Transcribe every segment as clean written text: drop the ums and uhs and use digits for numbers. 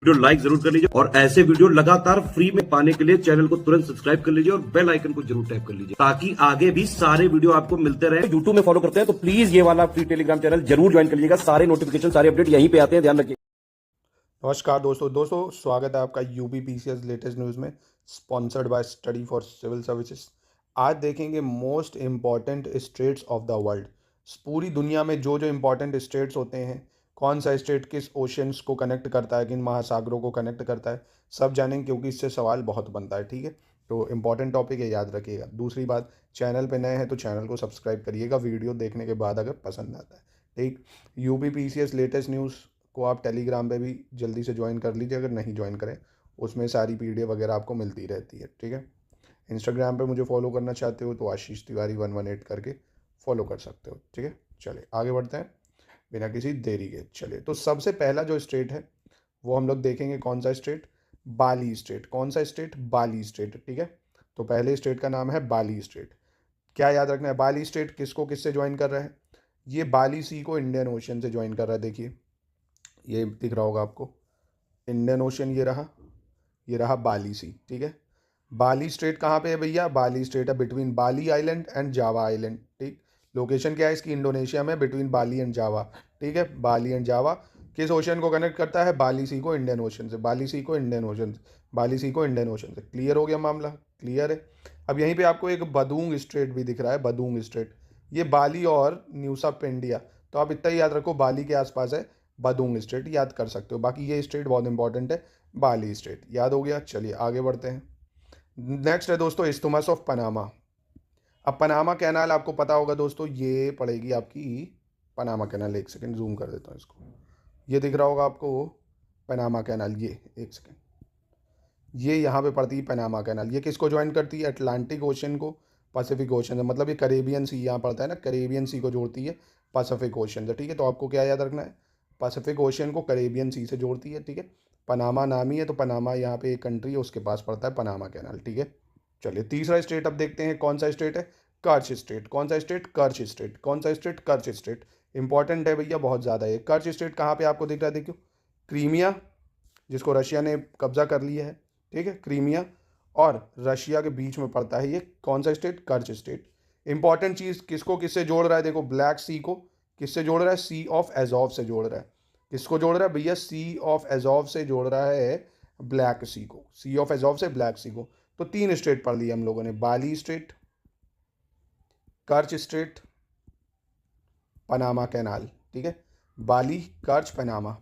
Video like जरूर कर लीजिए और ऐसे वीडियो लगातार फ्री में पाने के लिए चैनल को तुरंत सब्सक्राइब कर लीजिए और बेल आइकन को जरूर टैप कर लीजिए ताकि आगे भी सारे वीडियो आपको मिलते रहे। यूट्यूब में फॉलो करते हैं तो प्लीज ये वाला फ्री टेलीग्राम चैनल जरूर ज्वाइन कर लीजिएगा। सारे नोटिफिकेशन सारे अपडेट यहीं पे आते हैं, ध्यान रखिए। नमस्कार दोस्तों स्वागत है आपका यूपी पीसीएस लेटेस्ट न्यूज़ में, sponsored by study for civil services. आज देखेंगे most important states of the world. पूरी दुनिया में जो जो इम्पॉर्टेंट स्टेट्स होते हैं, कौन सा स्टेट किस ओशंस को कनेक्ट करता है, किन महासागरों को कनेक्ट करता है, सब जानेंगे क्योंकि इससे सवाल बहुत बनता है। ठीक है, तो इम्पॉर्टेंट टॉपिक है, याद रखिएगा। दूसरी बात, चैनल पे नए हैं तो चैनल को सब्सक्राइब करिएगा वीडियो देखने के बाद अगर पसंद आता है। ठीक, यूपी पीसीएस लेटेस्ट न्यूज़ को आप टेलीग्राम पे भी जल्दी से ज्वाइन कर लीजिए, अगर नहीं ज्वाइन करें उसमें सारी पीडीएफ वगैरह आपको मिलती रहती है। ठीक है, इंस्टाग्राम पे मुझे फॉलो करना चाहते हो तो आशीष तिवारी 118 करके फॉलो कर सकते हो। ठीक है, चलिए आगे बढ़ते हैं बिना किसी देरी के। चलिए, तो सबसे पहला जो स्टेट है वो हम लोग देखेंगे, कौन सा स्टेट? बाली स्टेट। कौन सा स्टेट? बाली स्टेट। ठीक है, तो पहले स्टेट का नाम है बाली स्टेट। क्या याद रखना है? बाली स्टेट किसको किससे ज्वाइन कर रहा है? ये बाली सी को इंडियन ओशन से ज्वाइन कर रहा है। देखिए, ये दिख रहा होगा आपको, इंडियन ओशन ये रहा बाली सी। ठीक है, बाली स्टेट कहाँ पे है भैया? बाली स्टेट है between Bali island and Java island. ठीक, लोकेशन क्या है इसकी? इंडोनेशिया में, बिटवीन बाली एंड जावा। ठीक है, बाली एंड जावा किस ओशन को कनेक्ट करता है? बाली सी को इंडियन ओशन से, बाली सी को इंडियन ओशन से, बाली सी को इंडियन ओशन से। क्लियर हो गया मामला? क्लियर है। अब यहीं पे आपको एक बदूंग स्टेट भी दिख रहा है, बदूंग स्टेट। ये बाली और न्यूसा पेंडिया, तो आप इतना ही याद रखो, बाली के आसपास है बदूंग स्टेट, याद कर सकते हो। बाकी ये स्टेट बहुत इंपॉर्टेंट है, बाली स्टेट याद हो गया। चलिए आगे बढ़ते हैं। नेक्स्ट है दोस्तों इस्थुमस ऑफ पनामा। अब पनामा कैनाल आपको पता होगा दोस्तों, ये पड़ेगी आपकी पनामा कैनाल। एक सेकंड जूम कर देता हूँ इसको, ये दिख रहा होगा आपको पनामा कैनाल। ये एक सेकंड, ये यहाँ पे पड़ती है पनामा कैनाल। ये किसको ज्वाइन करती है? अटलांटिक ओशन को पैसिफिक ओशन से, मतलब ये करेबियन सी यहाँ पड़ता है ना, करेबियन सी को जोड़ती है पैसिफिक ओशन से। ठीक है, तो आपको क्या याद रखना है? पैसिफिक ओशन को करेबियन सी से जोड़ती है। ठीक है, पनामा नाम ही है, तो पनामा यहाँ पे एक कंट्री है, उसके पास पड़ता है पनामा कैनाल। ठीक है, चलिए तीसरा स्टेट अब देखते हैं, कौन सा स्टेट है? कर्च स्टेट। कौन सा स्टेट? कर्च स्टेट। कौन सा स्टेट? कर्च स्टेट। इंपॉर्टेंट है भैया, बहुत ज़्यादा है। कर्च स्टेट कहाँ पे आपको दिख रहा है? देखो, क्रीमिया, जिसको रशिया ने कब्जा कर लिया है। ठीक है, क्रीमिया और रशिया के बीच में पड़ता है ये। कौन सा स्टेट? कर्च स्टेट। इंपॉर्टेंट चीज़, किसको किससे जोड़ रहा है? देखो, ब्लैक सी को किससे जोड़ रहा है? सी ऑफ एजॉव से जोड़ रहा है। किसको जोड़ रहा है भैया? सी ऑफ एजॉव से जोड़ रहा है ब्लैक सी को, सी ऑफ एजॉव से ब्लैक सी को। तो तीन स्टेट पढ़ लिए हम लोगों ने, बाली स्टेट, कर्च स्टेट, पनामा कैनाल। ठीक है, बाली, कर्च, पनामा।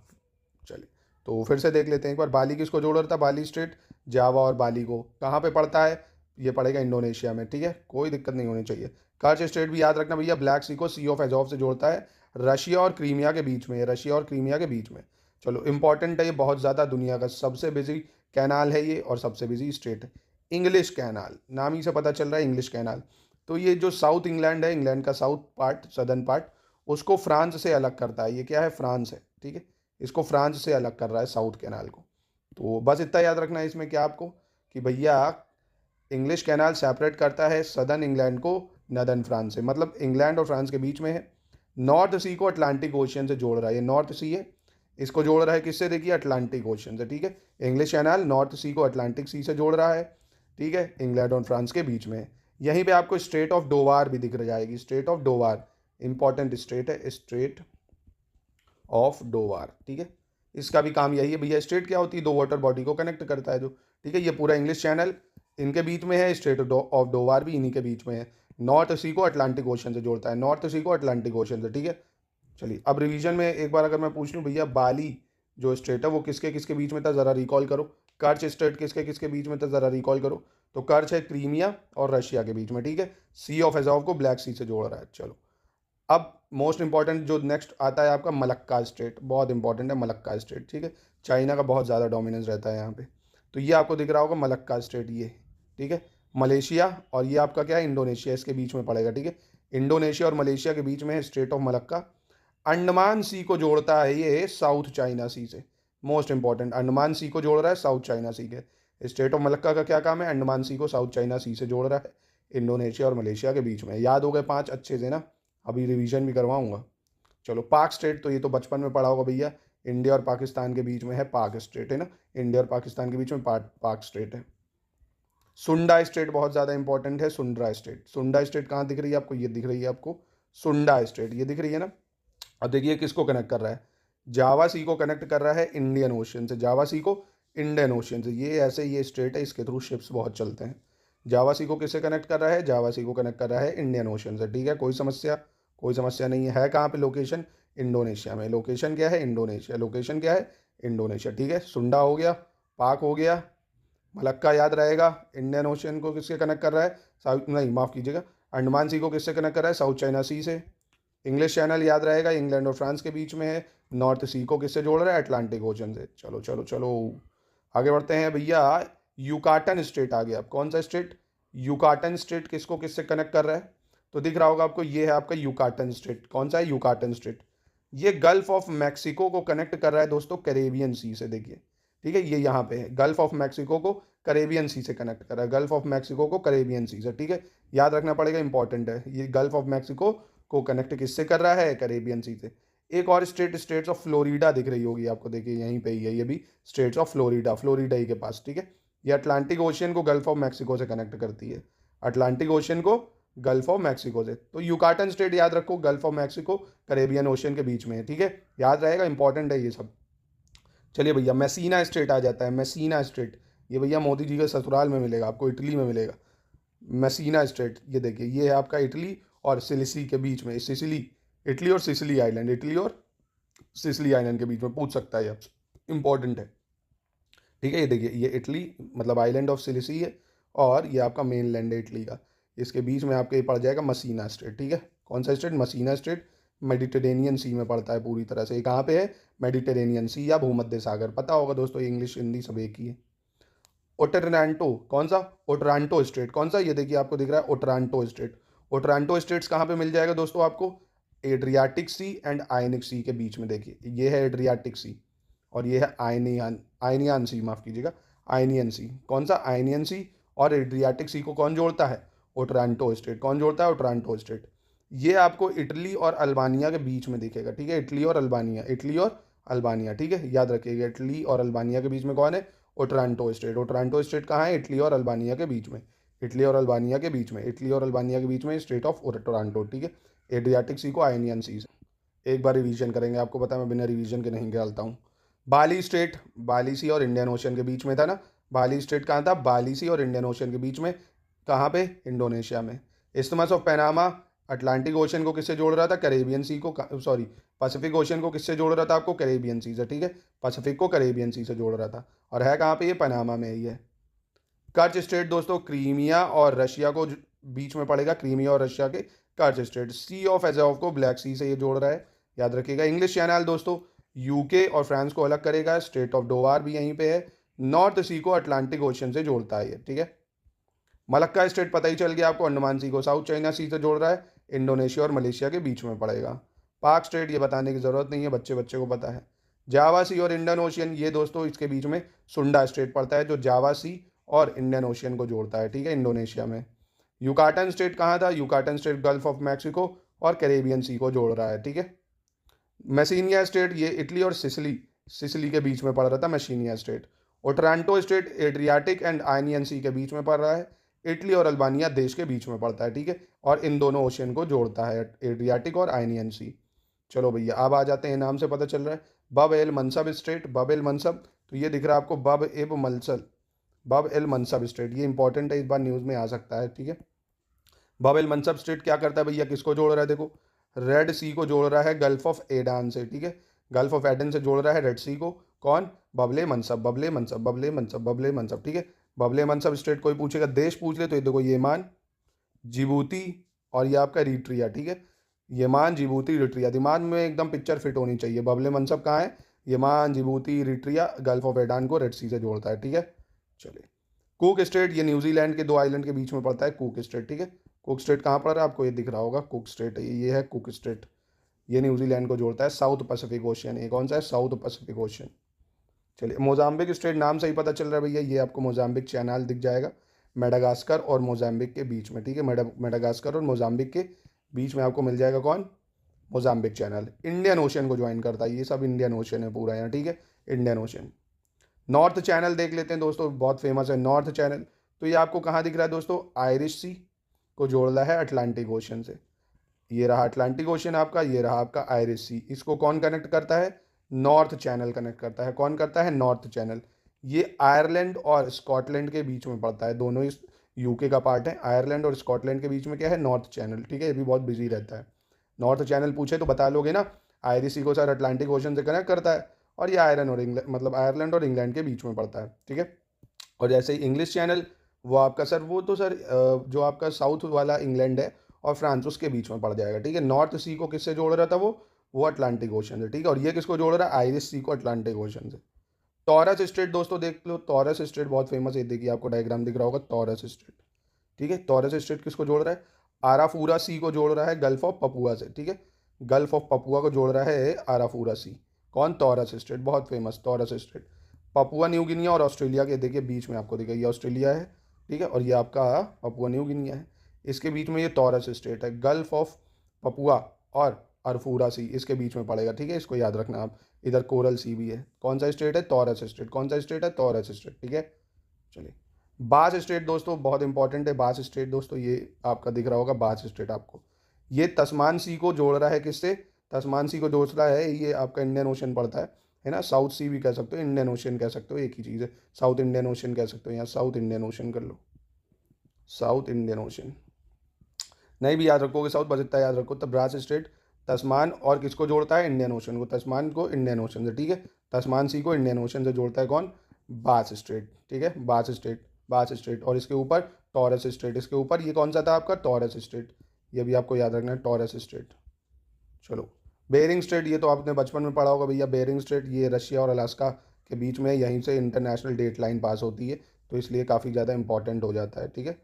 चलिए तो फिर से देख लेते हैं एक बार, बाली किसको जोड़ रहा था? बाली स्टेट, जावा और बाली को। कहाँ पे पड़ता है? ये पड़ेगा इंडोनेशिया में। ठीक है, कोई दिक्कत नहीं होनी चाहिए। कर्च स्टेट भी याद रखना भैया, ब्लैक सी को सी ऑफ एजॉव से जोड़ता है, रशिया और क्रीमिया के बीच में है, रशिया और क्रीमिया के बीच में। चलो, इंपॉर्टेंट है ये बहुत ज़्यादा, दुनिया का सबसे बिजी कैनाल है ये और सबसे बिजी स्टेट है। इंग्लिश कैनाल, नाम ही से पता चल रहा है इंग्लिश कैनाल। तो ये जो साउथ इंग्लैंड है, इंग्लैंड का साउथ पार्ट, सदर्न पार्ट, उसको फ्रांस से अलग करता है। ये क्या है? फ्रांस है। ठीक है, इसको फ्रांस से अलग कर रहा है साउथ कैनाल को। तो बस इतना याद रखना है इसमें क्या आपको, कि भैया इंग्लिश कैनाल सेपरेट करता है सदर्न इंग्लैंड को नदर्न फ्रांस से, मतलब इंग्लैंड और फ्रांस के बीच में है। नॉर्थ सी को अटलांटिक ओशियन से जोड़ रहा है, ये नॉर्थ सी है, इसको जोड़ रहा है किससे? देखिए, अटलांटिक ओशियन से। ठीक है, इंग्लिश कैनाल नॉर्थ सी को अटलांटिक सी से जोड़ रहा है। ठीक है, इंग्लैंड और फ्रांस के बीच में है। यहीं पे आपको स्ट्रेट ऑफ डोवार भी दिख जाएगी, स्ट्रेट ऑफ डोवार, इंपॉर्टेंट स्ट्रेट है, स्ट्रेट ऑफ डोवार। ठीक है, इसका भी काम यही है भैया। स्ट्रेट क्या होती है? दो वाटर बॉडी को कनेक्ट करता है जो। ठीक है, ये पूरा इंग्लिश चैनल इनके बीच में है, स्ट्रेट ऑफ डोवार भी इन्हीं के बीच में है। नॉर्थ सी को अटलांटिक ओशन से जोड़ता है, नॉर्थ सी को अटलांटिक ओशन से। ठीक है, चलिए अब रिवीजन में एक बार अगर मैं पूछ लूँ भैया, बाली जो स्टेट है वो किसके किसके बीच में था, ज़रा रिकॉल करो। कर्च स्टेट किसके किसके बीच में था, ज़रा रिकॉल करो। तो कर्च है क्रीमिया और रशिया के बीच में। ठीक है, सी ऑफ एजॉव को ब्लैक सी से जोड़ रहा है। चलो, अब मोस्ट इंपॉर्टेंट जो नेक्स्ट आता है आपका मलक्का स्टेट, बहुत इंपॉर्टेंट है मलक्का स्टेट। ठीक है, चाइना का बहुत ज़्यादा डोमिनेंस रहता है यहाँ पे। तो ये आपको दिख रहा होगा मलक्का स्टेट, ये। ठीक है, मलेशिया और ये आपका क्या है? इंडोनेशिया, इसके बीच में पड़ेगा। ठीक है, इंडोनेशिया और मलेशिया के बीच में है स्टेट ऑफ मलक्का। अंडमान सी को जोड़ता है ये साउथ चाइना सी से, मोस्ट इंपॉर्टेंट, अंडमान सी को जोड़ रहा है साउथ चाइना सी के। स्टेट ऑफ मलक्का का क्या काम है? अंडमान सी को साउथ चाइना सी से जोड़ रहा है, इंडोनेशिया और मलेशिया के बीच में। याद हो गए पांच अच्छे से ना? अभी रिवीजन भी करवाऊंगा। चलो, पाक स्टेट तो ये तो बचपन में पढ़ा होगा भैया, इंडिया और पाकिस्तान के बीच में है पाक स्ट्रेट, है ना, इंडिया और पाकिस्तान के बीच में पाक स्ट्रेट है। सुंडा स्ट्रेट बहुत ज़्यादा इंपॉर्टेंट है, सुंडा स्ट्रेट। सुंडा स्ट्रेट कहाँ दिख रही है आपको, ये दिख रही है आपको सुंडा स्ट्रेट, ये दिख रही है ना। अब देखिए किसको कनेक्ट कर रहा है, जावा सी को कनेक्ट कर रहा है इंडियन ओशियन से, जावा सी को इंडियन ओशियन से। ये ऐसे ये स्ट्रेट है, इसके थ्रू शिप्स बहुत चलते हैं। जावा सी को किससे कनेक्ट कर रहा है, जावा सी को कनेक्ट कर रहा है इंडियन ओशियन से, ठीक है। कोई समस्या नहीं है कहाँ पे लोकेशन, इंडोनेशिया में। लोकेशन क्या है, इंडोनेशिया। लोकेशन क्या है, इंडोनेशिया, ठीक है। सुंडा हो गया, पाक हो गया, मलक्का याद रहेगा, इंडियन ओशियन को किससे कनेक्ट कर रहा है, साउथ नहीं माफ़ कीजिएगा, अंडमान सी को किससे कनेक्ट कर रहा है, साउथ चाइना सी से। इंग्लिश चैनल याद रहेगा, इंग्लैंड और फ्रांस के बीच में है। नॉर्थ सी को किससे जोड़ रहा है, अटलांटिक ओशन से। चलो चलो चलो आगे बढ़ते हैं भैया। यूकाटन स्टेट आ गया। अब कौन सा स्टेट, यूकाटन स्टेट किसको किससे कनेक्ट कर रहा है, तो दिख रहा होगा आपको, ये है आपका यूकाटन स्टेट। कौन सा है, यूकाटन स्टेट। ये गल्फ ऑफ मैक्सिको को कनेक्ट कर रहा है दोस्तों कैरेबियन सी से, देखिए ठीक है, ये यहाँ पे है, गल्फ ऑफ मैक्सिको को कैरेबियन सी से कनेक्ट कर रहा है, गल्फ ऑफ मैक्सिको को कैरेबियन सी से, ठीक है। याद रखना पड़ेगा, इंपॉर्टेंट है। ये गल्फ ऑफ मैक्सिको को कनेक्ट किससे कर रहा है, कैरेबियन सी से। एक और स्टेट, स्टेट्स ऑफ फ्लोरिडा दिख रही होगी आपको, देखिए यहीं पे ही है ये भी, स्टेट्स ऑफ फ्लोरिडा, फ्लोरिडा ही के पास, ठीक है। ये अटलांटिक ओशियन को गल्फ ऑफ मैक्सिको से कनेक्ट करती है, अटलांटिक ओशियन को गल्फ ऑफ मैक्सिको से। तो यूकाटन स्टेट याद रखो, gulf of Mexico Caribbean ocean के बीच में है, ठीक है, याद रहेगा, इंपॉर्टेंट है ये सब। चलिए भैया, मैसीना स्टेट आ जाता है, मैसीना स्टेट। ये भैया मोदी जी के ससुराल में मिलेगा आपको, इटली में मिलेगा मैसीना स्टेट। ये देखिए, ये है आपका इटली और सिसिली के बीच में, सिसिली, इटली और सिसिली आइलैंड, इटली और सिसिली आइलैंड के बीच में पूछ सकता है आपसे, इंपॉर्टेंट है, ठीक है। ये देखिए, ये इटली मतलब आइलैंड ऑफ सिसिली है, और ये आपका मेन लैंड है इटली का। इसके बीच में आपके पड़ जाएगा मसीना स्टेट, ठीक है। कौन सा स्टेट, मसीना स्टेट। मेडिटेरेनियन सी में पड़ता है पूरी तरह से। ये कहाँ पे है, मेडिटेरेनियन सी या भूमध्य सागर, पता होगा दोस्तों, इंग्लिश हिंदी सब एक ही है। ओटरांटो, कौन सा, ओटरांटो स्टेट। कौन सा, ये देखिए आपको दिख रहा है ओटरांटो स्टेट। ओटरांटो स्टेट्स कहाँ पे मिल जाएगा दोस्तों आपको, एड्रियाटिक सी एंड आयनिक सी के बीच में। देखिए ये है एड्रियाटिक सी, और ये है आयनियन सी, माफ़ कीजिएगा, आयनियन सी। कौन सा, आयनियन सी। और एड्रियाटिक सी को कौन जोड़ता है, ओटरांटो स्टेट। कौन जोड़ता है, ओटरांटो स्टेट। ये आपको इटली और अल्बानिया के बीच में दिखेगा, ठीक है, इटली और अल्बानिया, इटली और अल्बानिया, ठीक है, याद रखिएगा, इटली और अल्बानिया के बीच में कौन है, ओटरांटो स्टेट। ओटरांटो स्टेट कहाँ है, इटली और अल्बानिया के बीच में, इटली और अल्बानिया के बीच में, इटली और अल्बानिया के बीच में स्टेट ऑफ ओटरांटो, ठीक है। एड्रियाटिक सी को आयनियन सी से। एक बार रिवीजन करेंगे, आपको पता है मैं बिना रिवीजन के नहीं डालता हूँ। बाली स्टेट, बाली सी और इंडियन ओशन के बीच में था ना, बाली स्टेट कहाँ था, बाली सी और इंडियन ओशन के बीच में, कहाँ पे, इंडोनेशिया में। Isthmus of Panama Atlantic ocean को किससे जोड़ रहा था, कैरेबियन सी को, सॉरी पैसिफिक ओशन को किससे जोड़ रहा था आपको, कैरेबियन सी से, ठीक है, पैसिफिक को कैरेबियन सी से जोड़ रहा था। और है कहाँ पे, ये पनामा में ही है। कर्च स्टेट दोस्तों, क्रीमिया और रशिया को बीच में पड़ेगा, क्रीमिया और रशिया के कर्च स्टेट। सी ऑफ एजोव को ब्लैक सी से ये जोड़ रहा है, याद रखिएगा। इंग्लिश चैनल दोस्तों यूके और फ्रांस को अलग करेगा, स्टेट ऑफ डोवार भी यहीं पे है। नॉर्थ सी को अटलांटिक ओशन से जोड़ता है ये, ठीक है। मलक्का स्टेट पता ही चल गया आपको, अंडमान सी को साउथ चाइना सी से जोड़ रहा है, इंडोनेशिया और मलेशिया के बीच में पड़ेगा। पाक स्टेट ये बताने की ज़रूरत नहीं है, बच्चे बच्चे को पता है। जावा सी और इंडियन ओशियन, ये दोस्तों इसके बीच में सुंडा स्टेट पड़ता है, जो जावा सी और इंडियन ओशियन को जोड़ता है, ठीक है, इंडोनेशिया में। यूकाटन स्टेट कहाँ था, Yucatan state gulf of Mexico और कैरेबियन सी को जोड़ रहा है, ठीक है। मैसीनिया स्टेट, ये इटली और सिसिली के बीच में पड़ रहा था, मैसीनिया स्टेट। ओटरांटो स्टेट एड्रियाटिक एंड आयनियन सी के बीच में पड़ रहा है, इटली और अल्बानिया देश के बीच में पड़ता है, ठीक है, और इन दोनों ओशियन को जोड़ता है, एड्रियाटिक और आयनियन सी। चलो भैया, अब आ जाते हैं, नाम से पता चल रहा है, बब एल मनसब स्टेट, बब एल मनसब, तो ये दिख रहा है आपको बब एब मलसल, बब एल मनसब स्टेट, ये इंपॉर्टेंट है, इस बार न्यूज़ में आ सकता है, ठीक है। बब एल मनसब स्टेट क्या करता है भैया, किसको जोड़ रहा है, देखो रेड सी को जोड़ रहा है गल्फ ऑफ एडान से, ठीक है, गल्फ ऑफ एडन से जोड़ रहा है रेड सी को, कौन, बबले मनसब, बबले मनसब, बबले मनसब, बबले मनसब, ठीक है। बबले मनसब स्टेट कोई पूछेगा, देश पूछ ले तो ये देखो, येमान, जिबूती और ये आपका इरिट्रिया, ठीक है, येमान, जिबूती, इरिट्रिया, दिमाग में एकदम पिक्चर फिट होनी चाहिए। बबले मनसब कहाँ है, येमान, जिबूती, इरिट्रिया, गल्फ ऑफ एडान को रेड सी से जोड़ता है, ठीक है। चलिए, कुक स्टेट, ये न्यूजीलैंड के दो आइलैंड के बीच में पड़ता है, कुक स्टेट, ठीक है। कुक स्टेट कहाँ पड़ रहा है आपको, ये दिख रहा होगा, कुक स्टेट, ये है कुक स्टेट, ये न्यूजीलैंड को जोड़ता है, साउथ पैसिफिक ओशियन, ये कौन सा है, साउथ पैसिफिक ओशियन। चलिए, मोजाम्बिक स्टेट नाम से ही पता चल रहा है भैया, ये आपको मोजाम्बिक चैनल दिख जाएगा, मेडागास्कर और मोजाम्बिक के बीच में, ठीक है, मेडागास्कर और मोजाम्बिक के बीच में आपको मिल जाएगा कौन, मोजाम्बिक चैनल इंडियन ओशन को ज्वाइन करता है, ये सब इंडियन ओशन है पूरा यहाँ, ठीक है, इंडियन ओशन। नॉर्थ चैनल देख लेते हैं दोस्तों, बहुत फेमस है नॉर्थ चैनल। तो ये आपको कहाँ दिख रहा है दोस्तों, आयरिश सी को जोड़ रहा है अटलांटिक ओशन से। ये रहा अटलांटिक ओशन आपका, ये रहा आपका आयरिश सी। इसको कौन कनेक्ट करता है, नॉर्थ चैनल कनेक्ट करता है। कौन करता है, नॉर्थ चैनल। ये आयरलैंड और स्कॉटलैंड के बीच में पड़ता है, दोनों इस यूके का पार्ट है। आयरलैंड और स्कॉटलैंड के बीच में क्या है, नॉर्थ चैनल, ठीक है। ये भी बहुत बिजी रहता है। नॉर्थ चैनल पूछे तो बता लोगे ना, आयरिश सी को सर अटलांटिक ओशन से कनेक्ट करता है, और ये आयरन और इंग्लैंड, मतलब आयरलैंड और इंग्लैंड के बीच में पड़ता है, ठीक है। और जैसे ही इंग्लिश चैनल, वो आपका सर, वो तो सर जो आपका साउथ वाला इंग्लैंड है और फ्रांस, उसके बीच में पड़ जाएगा, ठीक है। नॉर्थ सी को किससे जोड़ रहा था वो अटलांटिक ओशन से, ठीक है। और ये किसको जोड़ रहा है, आयरिश सी को अटलांटिक ओशन से। टॉरस स्ट्रेट दोस्तों देख लो, टॉरस स्ट्रेट बहुत फेमस है, देखिए आपको डायग्राम दिख रहा होगा, टॉरस स्ट्रेट, ठीक है। टॉरस स्ट्रेट किसको जोड़ रहा है, आराफूरा सी को जोड़ रहा है गल्फ ऑफ पपुआ से, ठीक है। गल्फ ऑफ पपुआ को जोड़ रहा है आराफूरा सी। कौन, टॉरस स्ट्रेट, बहुत famous taurus straight. Papua new Guinea और ऑस्ट्रेलिया के देखिए बीच में आपको दिखेगा, ये ऑस्ट्रेलिया है, ठीक है, और ये आपका पपुआ न्यू गिनिया है। इसके बीच में ये टॉरस स्ट्रेट है, गल्फ ऑफ पपुआ और अरफूरा सी इसके बीच में पड़ेगा, ठीक है। इसको याद रखना आप। इधर कोरल सी भी है। कौन सा स्टेट है, टॉरस स्टेट। कौन सा स्टेट है, टॉरस स्टेट, ठीक है। चलिए, बास स्टेट दोस्तों बहुत इंपॉर्टेंट है। बास स्टेट दोस्तों, ये आपका दिख रहा होगा बास स्टेट आपको। ये तस्मान सी को जोड़ रहा है किससे, तस्मान सी को जोड़ रहा है, ये आपका इंडियन ओशन पड़ता है ना। साउथ सी भी कह सकते हो, इंडियन ओशन कह सकते हो, एक ही चीज़ है। साउथ इंडियन ओशन कह सकते हो, यहाँ साउथ इंडियन ओशन कर लो, साउथ इंडियन ओशन। नहीं भी याद रखोगे साउथ, बस इतना याद रखो। तो ब्रास स्ट्रेट तस्मान और किसको जोड़ता है, इंडियन ओशन को। तस्मान को इंडियन ओशन से, ठीक है। तस्मान सी को इंडियन ओशन से जोड़ता है कौन, बास स्ट्रेट, ठीक है। बास स्ट्रेट, बास स्ट्रेट। और इसके ऊपर टॉरस स्ट्रेट, इसके ऊपर ये कौन सा था आपका, टॉरस स्ट्रेट। ये भी आपको याद रखना है, टॉरस स्ट्रेट। चलो, बेरिंग स्ट्रेट, ये तो आपने बचपन में पढ़ा होगा भैया। बेरिंग स्ट्रेट ये रशिया और अलास्का के बीच में, यहीं से इंटरनेशनल डेट लाइन पास होती है, तो इसलिए काफ़ी ज़्यादा इंपॉर्टेंट हो जाता है, ठीक है।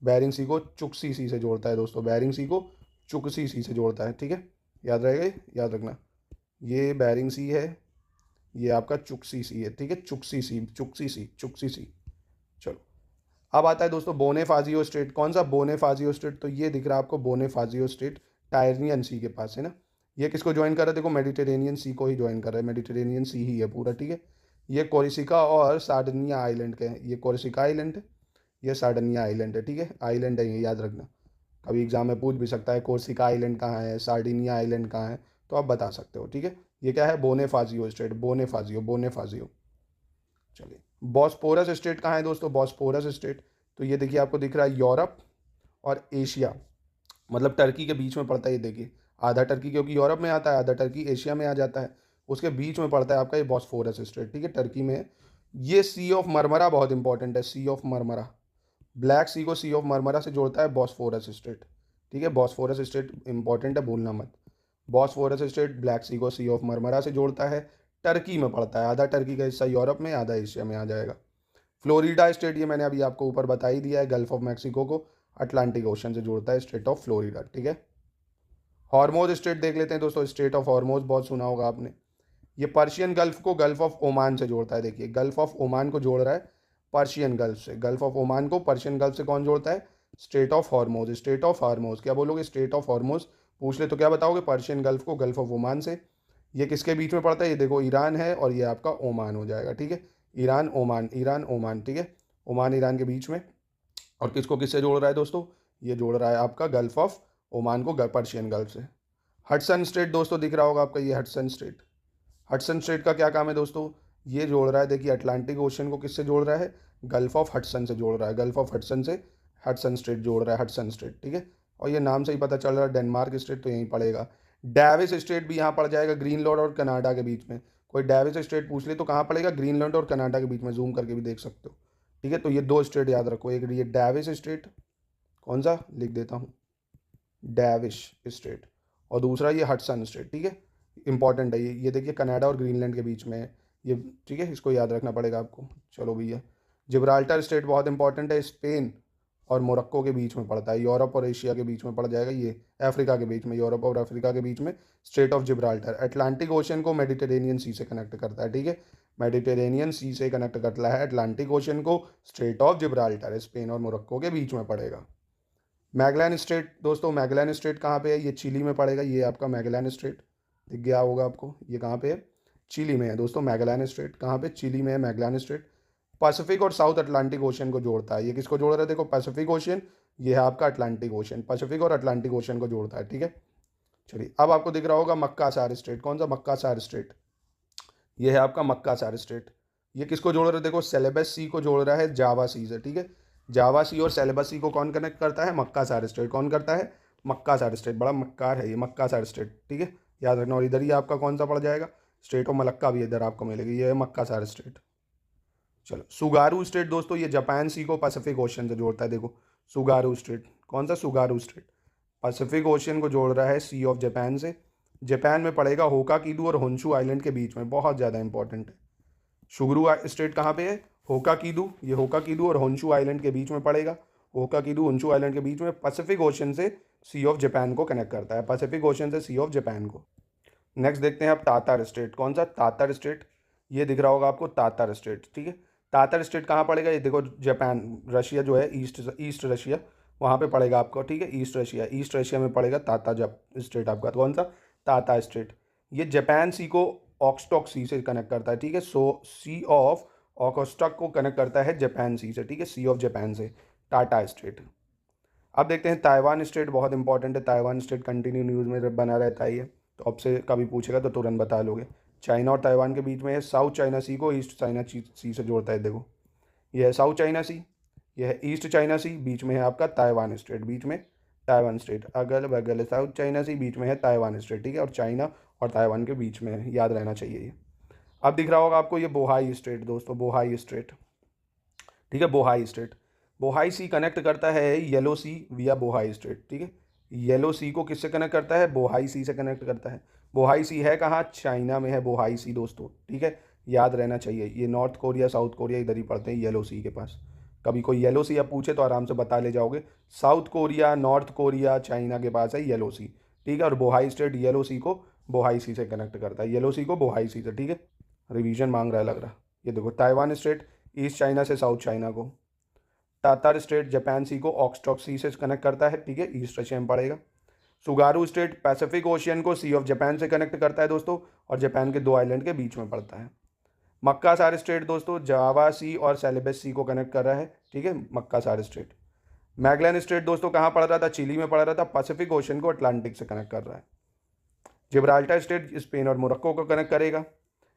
बेरिंग सी को चुक्सी सी से जोड़ता है दोस्तों, बेरिंग सी को चुक्सी सी से जोड़ता है, ठीक है। याद रहेगा, याद रखना। ये बेरिंग सी है, ये आपका चुक्सी सी है, ठीक है। चुक्सी सी, चुक्सी सी, चुक्सी सी। चलो, अब आता है दोस्तों बोनेफाजियो स्टेट। कौन सा, बोनेफाजियो स्टेट। तो ये दिख रहा है आपको बोनेफाजियो स्टेट, टायरनियन सी के पास है ना। ये किसको ज्वाइन कर रहा है, देखो मेडिटेरेनियन सी को ही ज्वाइन कर रहा है, मेडिटेरेनियन सी ही है पूरा, ठीक है। ये कोरिसिका और सार्डिनिया आइलैंड के हैं। ये कोरिसिका आइलैंड है, ये सार्डिनिया आइलैंड है, ठीक है। आइलैंड है ये, याद रखना। कभी एग्जाम में पूछ भी सकता है कोर्सिका आइलैंड कहाँ है, सार्डिनिया आइलैंड कहाँ है, तो आप बता सकते हो, ठीक है। ये क्या है, बोनेफाजियो स्टेट, बोनेफाजियो, बोनेफाजियो। चलिए, बॉस्पोरस स्टेट कहाँ है दोस्तों, बॉस्पोरस स्टेट। तो ये देखिए आपको दिख रहा है यूरोप और एशिया, मतलब टर्की के बीच में पड़ता है। ये देखिए, आधा टर्की क्योंकि यूरोप में आता है, आधा टर्की एशिया में आ जाता है, उसके बीच में पड़ता है आपका ये बॉस्फोरस स्टेट, ठीक है, टर्की में है। ये सी ऑफ मरमरा बहुत इंपॉर्टेंट है, सी ऑफ मरमरा। ब्लैक सी को सी ऑफ मरमरा से जोड़ता है बॉस्फोरस स्टेट, ठीक है। बॉस्फोरस स्टेट इंपॉर्टेंट है, भूलना मत। बॉस्फोरस स्टेट ब्लैक सी को सी ऑफ मरमरा से जोड़ता है, टर्की में पड़ता है। आधा टर्की का हिस्सा यूरोप में, आधा एशिया में आ जाएगा। फ्लोरिडा स्टेट, ये मैंने अभी आपको ऊपर बता ही दिया है, गल्फ ऑफ मैक्सिको को अटलांटिक ओशन से जोड़ता है, स्टेट ऑफ फ्लोरिडा, ठीक है। हॉर्मोज स्टेट देख लेते हैं दोस्तों, स्टेट ऑफ हॉर्मोज बहुत सुना होगा आपने। ये पर्शियन गल्फ को गल्फ ऑफ ओमान से जोड़ता है। देखिए, गल्फ ऑफ ओमान को जोड़ रहा है पर्शियन गल्फ से। गल्फ ऑफ ओमान को पर्शियन गल्फ से कौन जोड़ता है, state of Hormuz. State of Hormuz, क्या बोलोगे, स्टेट ऑफ हॉर्मोज पूछ ले तो क्या बताओगे, पर्शियन गल्फ को गल्फ ऑफ ओमान से। ये किसके बीच में पड़ता है, ये देखो ईरान है और ये आपका ओमान हो जाएगा, ठीक है। ईरान ओमान, ईरान ओमान, ठीक है। ओमान ईरान के बीच में। और किसको किससे जोड़ रहा है दोस्तों, ये जोड़ रहा है आपका गल्फ ऑफ ओमान को पर्शियन गल्फ से। हडसन स्टेट दोस्तों दिख रहा होगा आपका, ये हडसन स्टेट। हडसन स्ट्रेट का क्या काम है दोस्तों, ये जोड़ रहा है, देखिए अटलांटिक ओशन को किससे जोड़ रहा है, गल्फ ऑफ हडसन से जोड़ रहा है। गल्फ ऑफ हडसन से हडसन स्ट्रेट जोड़ रहा है, हडसन स्ट्रेट, ठीक है। और ये नाम से ही पता चल रहा है, डेनमार्क स्टेट तो यहीं पड़ेगा। डेविस स्टेट भी यहाँ पड़ जाएगा, ग्रीनलैंड और कनाडा के बीच में। कोई डेविस स्टेट पूछ ले तो कहाँ पड़ेगा, ग्रीनलैंड और कनाडा के बीच में, जूम करके भी देख सकते हो, ठीक है। तो ये दो स्टेट याद रखो, एक ये डेविस स्टेट, कौन सा लिख देता हूँ, डेविस स्टेट, और दूसरा ये हडसन स्टेट, ठीक है। इंपॉर्टेंट है ये देखिए कनाडा और ग्रीनलैंड के बीच में है ये, ठीक है, इसको याद रखना पड़ेगा आपको। चलो भैया, जिब्राल्टर स्टेट बहुत इंपॉर्टेंट है, स्पेन और मोरक्को के बीच में पड़ता है, यूरोप और एशिया के बीच में पड़ जाएगा। ये अफ्रीका के बीच में, यूरोप और अफ्रीका के बीच में state of Gibraltar. Atlantic ocean को मेडिटेरेनियन सी से कनेक्ट करता है, ठीक है। मेडिटेरेनियन सी से कनेक्ट करता है अटलांटिक ओशन को, स्टेट ऑफ जिब्राल्टर स्पेन और मोरक्को के बीच में पड़ेगा। मैगेलन स्ट्रेट दोस्तों, मैगेलन स्ट्रेट कहाँ पे है? ये चिली में पड़ेगा। ये आपका मैगेलन स्ट्रेट दिख गया होगा आपको, ये कहाँ पे है? चिली में है दोस्तों। मैगेलन स्ट्रेट कहाँ पे? चिली में है मैगेलन स्ट्रेट। पैसिफिक और साउथ अटलांटिक ओशन को जोड़ता है। ये किसको जोड़ रहा है? देखो, पैसिफिक ओशन, ये है आपका अटलांटिक ओशन। पैसिफिक और अटलांटिक ओशन को जोड़ता है, ठीक है। चलिए, अब आपको दिख रहा होगा मक्कासार स्ट्रेट। कौन सा? मक्कासार स्ट्रेट। ये है आपका मक्कासार स्ट्रेट। ये किसको जोड़ रहा है? देखो, सेलेबस सी को जोड़ रहा है जावा सी से, ठीक है। जावा सी और सेलेबस सी को कौन कनेक्ट करता है? मक्कासार स्ट्रेट। कौन करता है? मक्कासार स्ट्रेट। बड़ा मक्कार है ये मक्कासार स्ट्रेट, ठीक है, याद रखना। और इधर ही आपका कौन सा पड़ जाएगा? स्ट्रेट ऑफ मलक्का भी इधर आपको मिलेगी। ये है मक्कासार स्ट्रेट। चलो, सुगारू स्ट्रेट दोस्तों, ये जापान सी को पैसिफिक ओशन से जोड़ता है। देखो, सुगारू स्ट्रेट। कौन सा? सुगारू स्ट्रेट। पैसिफिक ओशन को जोड़ रहा है सी ऑफ जापान से। जापान में पड़ेगा होकाकिडू और होंशू आइलैंड के बीच में, बहुत ज़्यादा इंपॉर्टेंट है। शुगरू स्टेट कहाँ पे है? होकाकिडू। ये होकाकिडू और होंशू आइलैंड के बीच में पड़ेगा। होकाकिडू होंशू आइलैंड के बीच में, पैसिफिक ओशन से सी ऑफ जापान को कनेक्ट करता है। पैसिफिक ओशन से सी ऑफ जापान को। नेक्स्ट देखते हैं आप तातर स्टेट। कौन सा? तातर स्टेट। ये दिख रहा होगा आपको, तातर स्टेट, ठीक है। तातर स्टेट कहाँ पड़ेगा? ये देखो, जापान, रशिया जो है, ईस्ट रशिया, वहाँ पे पड़ेगा आपको, ठीक है। ईस्ट रशिया में पड़ेगा ताता जब स्टेट आपका। तो कौन सा? ताता स्टेट। ये जापान सी को ऑक्सटॉक सी से कनेक्ट करता है, ठीक है। सो सी ऑफ ऑक्सटॉक को कनेक्ट करता है जापान सी से, ठीक है, सी ऑफ जापान से, टाटा स्टेट। अब देखते हैं ताइवान स्टेट, बहुत इंपॉर्टेंट है। ताइवान स्टेट कंटिन्यू न्यूज़ में बना रहता है ये, तो आपसे कभी पूछेगा तो तुरंत बता लोगे। चाइना और ताइवान के बीच में है। साउथ चाइना सी को ईस्ट चाइना सी से जोड़ता है। देखो, ये है साउथ चाइना सी, ये है ईस्ट चाइना सी, बीच में है आपका ताइवान स्टेट, बीच में ताइवान स्टेट, अगल बगल साउथ चाइना सी, बीच में है ताइवान स्टेट, ठीक है। और चाइना और ताइवान के बीच में है, याद रहना चाहिए ये। अब दिख रहा होगा आपको ये बोहाई स्टेट दोस्तों, बोहाई स्टेट, ठीक है, बोहाई स्टेट। बोहाई सी कनेक्ट करता है येलो सी विया बोहाई स्ट्रेट, ठीक है। येलो सी को किससे कनेक्ट करता है? बोहाई सी से कनेक्ट करता है। बोहाई सी है कहाँ? चाइना में है बोहाई सी दोस्तों, ठीक है, याद रहना चाहिए। ये नॉर्थ कोरिया साउथ कोरिया इधर ही पड़ते हैं येलो सी के पास। कभी कोई येलो सी आप पूछे तो आराम से बता ले जाओगे। South Korea, north Korea, China के पास है येलो सी, ठीक है। और बोहाई स्टेट येलो सी को बोहाई सी से कनेक्ट करता है, येलो सी को बोहाई सी से, ठीक है। रिवीजन मांग रहा है लग रहा। ये देखो, ताइवान स्टेट ईस्ट चाइना से साउथ चाइना को। तातर स्टेट जापान सी को ऑक्सटॉक सी से कनेक्ट करता है, ठीक है, ईस्ट रशिया में पड़ेगा। सुगारू स्टेट पैसिफिक ओशियन को सी ऑफ जापान से कनेक्ट करता है दोस्तों, और जापान के दो आइलैंड के बीच में पड़ता है। मक्कासार स्टेट दोस्तों जावा सी और सेलेबस सी को कनेक्ट कर रहा है, ठीक है, मक्कासार स्टेट। मैगलन स्टेट दोस्तों कहाँ पड़ रहा था? चिली में पड़ रहा था। पैसिफिक ओशन को अटलांटिक से कनेक्ट कर रहा है। जिब्राल्टर स्टेट स्पेन और मोरक्को को कनेक्ट करेगा।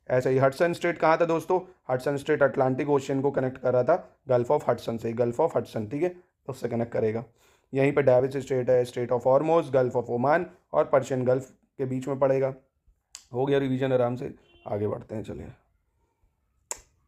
ऐसे ही हडसन स्टेट कहाँ था दोस्तों? हडसन स्टेट अटलांटिक ओशियन को कनेक्ट कर रहा था गल्फ ऑफ हडसन से, गल्फ ऑफ हडसन, ठीक है, उससे कनेक्ट करेगा। यहीं पे डेविस स्टेट है, state of Hormuz, gulf of Oman और पर्शियन गल्फ के बीच में पड़ेगा। हो गया रिवीजन, आराम से आगे बढ़ते हैं, चलिए।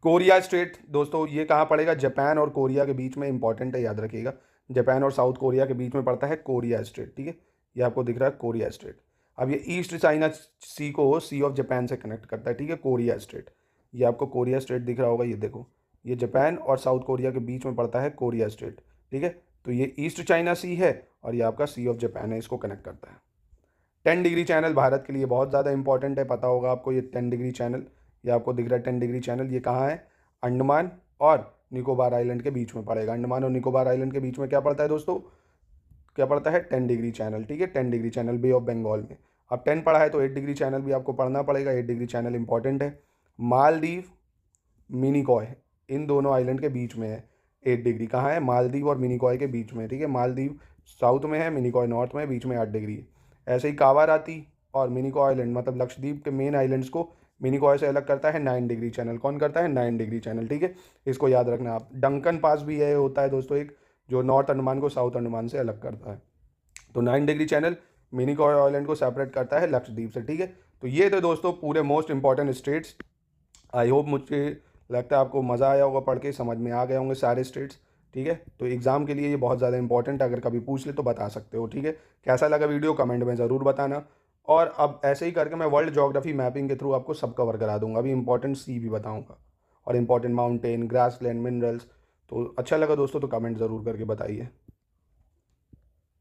कोरिया स्टेट दोस्तों ये कहाँ पड़ेगा? जापान और कोरिया के बीच में, इंपॉर्टेंट है, याद रखिएगा। जापान और साउथ कोरिया के बीच में पड़ता है कोरिया स्टेट, ठीक है, ये आपको दिख रहा है कोरिया स्टेट। अब ये ईस्ट चाइना सी को सी ऑफ जापान से कनेक्ट करता है, ठीक है, कोरिया स्टेट। ये आपको कोरिया स्टेट दिख रहा होगा, ये देखो, ये जापान और साउथ कोरिया के बीच में पड़ता है कोरिया स्टेट, ठीक है। तो ये ईस्ट चाइना सी है और ये आपका सी ऑफ जापान है, इसको कनेक्ट करता है। 10 डिग्री चैनल भारत के लिए बहुत ज़्यादा इंपॉर्टेंट है, पता होगा आपको। ये 10 डिग्री चैनल, ये आपको दिख रहा है 10 डिग्री चैनल, ये कहाँ है? अंडमान और निकोबार आइलैंड के बीच में पड़ेगा। अंडमान और निकोबार आइलैंड के बीच में क्या पड़ता है दोस्तों? क्या पड़ता है? 10 डिग्री चैनल, ठीक है, 10 degree channel bay of Bengal में। अब 10 पढ़ा है तो 8 डिग्री चैनल भी आपको पढ़ना पड़ेगा। 8 डिग्री चैनल इंपॉर्टेंट है। मालदीव, मिनिकॉय, इन दोनों आइलैंड के बीच में है 8 डिग्री। कहाँ है? मालदीव और मिनिकॉय के बीच में, ठीक है। मालदीव साउथ में है, मिनिकॉय नॉर्थ में है, बीच में 8 डिग्री है। ऐसे ही कावाराती और मिनिकॉय आइलैंड, मतलब लक्षद्वीप के मेन आइलैंड्स को मिनिकॉय से अलग करता है 9 डिग्री चैनल। कौन करता है? 9 डिग्री चैनल, ठीक है, इसको याद रखना आप। डंकन पास भी है होता है दोस्तों एक, जो नॉर्थ अंडमान को साउथ अंडमान से अलग करता है। तो 9 डिग्री चैनल मिनिकॉय आइलैंड को सेपरेट करता है लक्षद्वीप से, ठीक है। तो ये थे दोस्तों पूरे most important states. I hope, मुझे लगता है आपको मज़ा आया होगा, पढ़ के समझ में आ गए होंगे सारे स्टेट्स, ठीक है। तो एग्ज़ाम के लिए ये बहुत ज़्यादा इंपॉर्टेंट है, अगर कभी पूछ ले तो बता सकते हो, ठीक है। कैसा लगा वीडियो कमेंट में ज़रूर बताना। और अब ऐसे ही करके मैं वर्ल्ड ज्योग्राफी मैपिंग के थ्रू आपको सब कवर करा दूंगा। अभी इंपॉर्टेंट सी भी बताऊंगा और इंपॉर्टेंट माउंटेन, ग्रासलैंड, मिनरल्स। तो अच्छा लगा दोस्तों तो कमेंट ज़रूर करके बताइए।